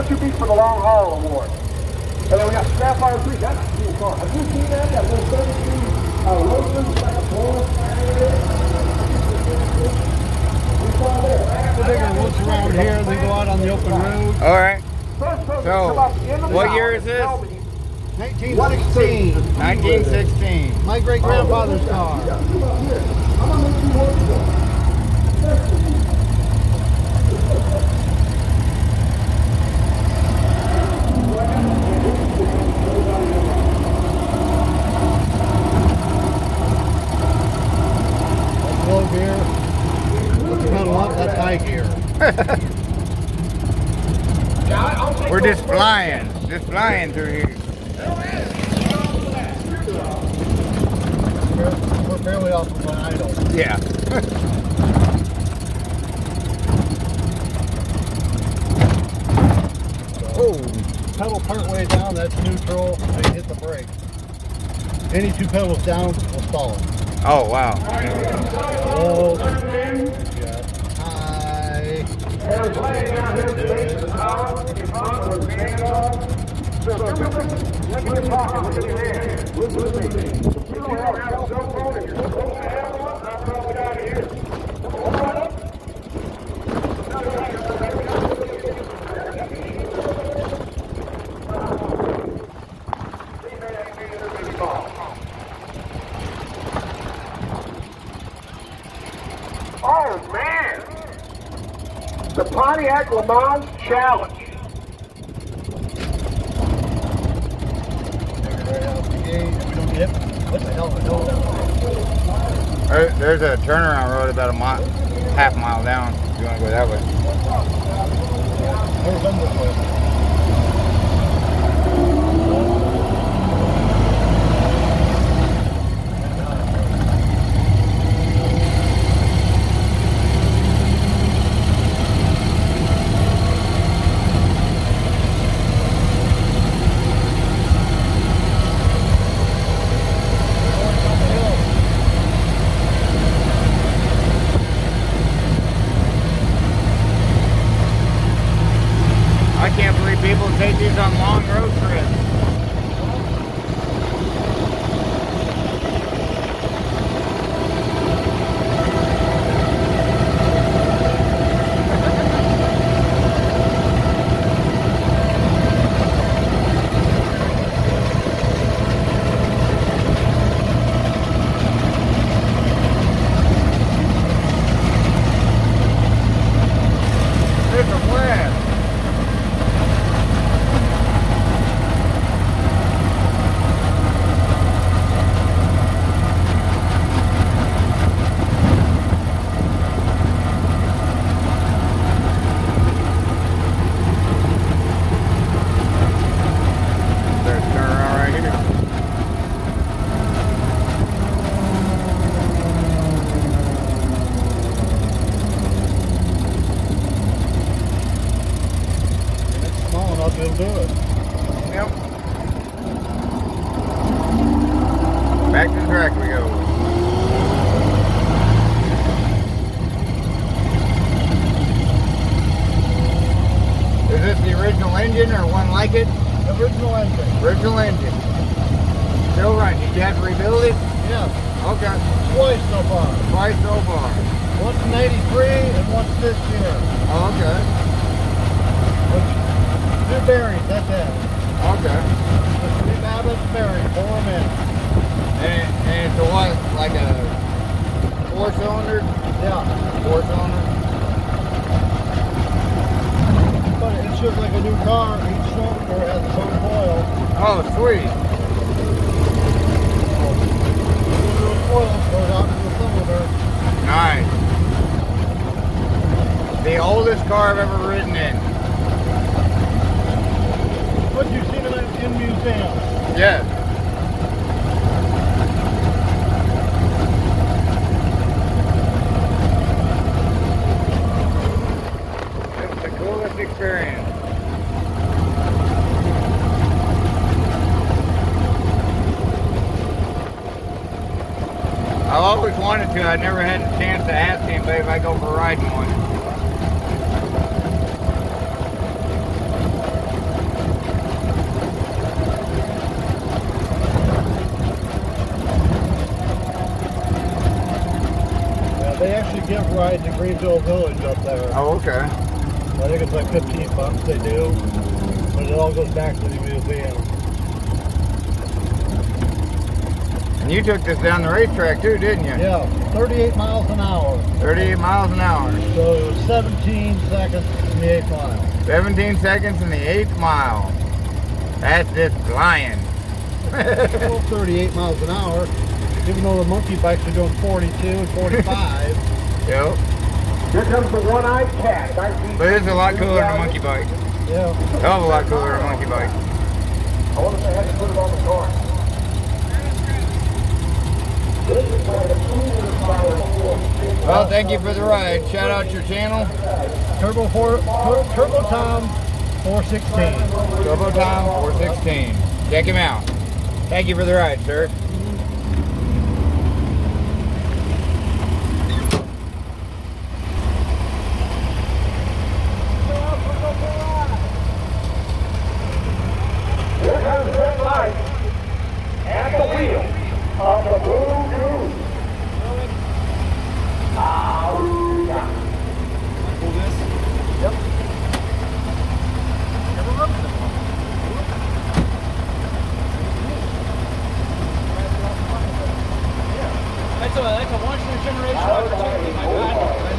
got 2 beats for the long haul award. And then we got Sapphire 3. That's a cool car. Have you seen that? That little 17 Lotus, like a Taurus. They're going to look around here and then go out on the open road. All right. So, what year is this? 1916. 1916. My great-grandfather's car. That's low gear. Put the pedal up, that's high gear. We're just flying through here. We're barely off of an idle. Yeah. Oh, pedal part way down, that's neutral, and you hit the brake. Any 2 pedals down will stall it. Oh, wow. Oh, yeah. High. Oh, man! The Pontiac Le Mans Challenge. Right out the gate. We don't get what the hell? There's a turnaround road about half a mile down. If you want to go that way. There's underfoot. I can't believe people take these on long road trips. There's a where? There's a turnaround right here. If it's small enough, it'll do it. Yep. Back to the track we go. Is this the original engine or one like it? Original engine. Original engine. Still running. Did you have to rebuild it? Yes. Okay. Twice so far. Twice so far. Once in '83 and once this year. Oh, okay. Which, 2 bearings, that's it. Okay. Just 3 Babbitt's bearings, 4 them in. And it's a what? Like a 4-cylinder? Yeah. 4-cylinder? But it's just like a new car. Each cylinder has its own coil. Oh, sweet. The coil goes out to the cylinder. Nice. The oldest car I've ever ridden in. But you've seen them in museums. Yes. It's the coolest experience. I've always wanted to. I never had a chance to ask anybody if I go for riding one. They actually give rides in Greenville Village up there. Oh, okay. I think it's like 15 bucks they do, but it all goes back to the museum. And you took this down the racetrack too, didn't you? Yeah, 38 miles an hour. 38 miles an hour. So it was 17 seconds in the 8th mile. 17 seconds in the 8th mile. That's just flying. Still 38 miles an hour, even though the monkey bikes are doing 42 and 45. Yep. Here comes the one-eyed cat. But it's a lot cooler than a monkey bike. Yeah. Hell of a lot cooler than a monkey bike. I wonder if they had to put it on the car. Well, thank you for the ride. Shout out your channel. Turbo Tom 416. Turbo Tom 416. Check him out. Thank you for the ride, sir. Here comes the red light at the wheel of the Blue Cruise. That's a once in a generation opportunity, my God.